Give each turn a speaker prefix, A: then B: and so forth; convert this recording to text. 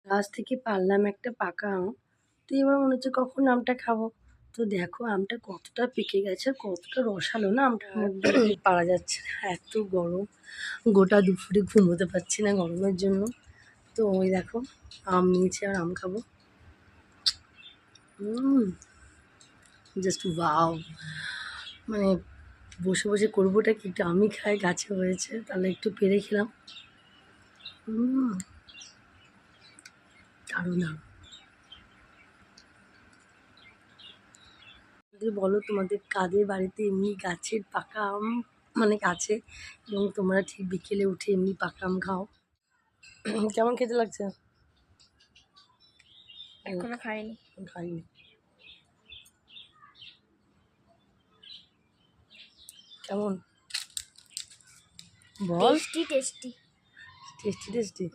A: গাছ থেকে পারলাম একটা পাকা আম। তো এবার মনে হচ্ছে কখন আমটা খাবো। তো দেখো আমটা কতটা পেকে গেছে, কতটা রসালো না আমটার মধ্যে। পারা যাচ্ছে না, এত গরম। গোটা দুপুরে ঘুমোতে পারছি না গরমের জন্য। তো ওই দেখো আম নিয়েছি আর আম খাবো। Just wow! মানে বসে বসে করবোটা কি, একটু আমি খাই, গাছে হয়েছে তাহলে একটু পেরে খেলাম। দারুণ দারুণ। বলো তোমাদের কাদের বাড়িতে এমনি গাছের পাকা আম মানে গাছে, এবং তোমরা ঠিক বিকেলে উঠে এমনি পাকা আম খাও? কেমন খেতে লাগছে?
B: এখনো খাইনি।
A: খাইনি। কেমন বল?
B: Tasty tasty.
A: Tasty tasty.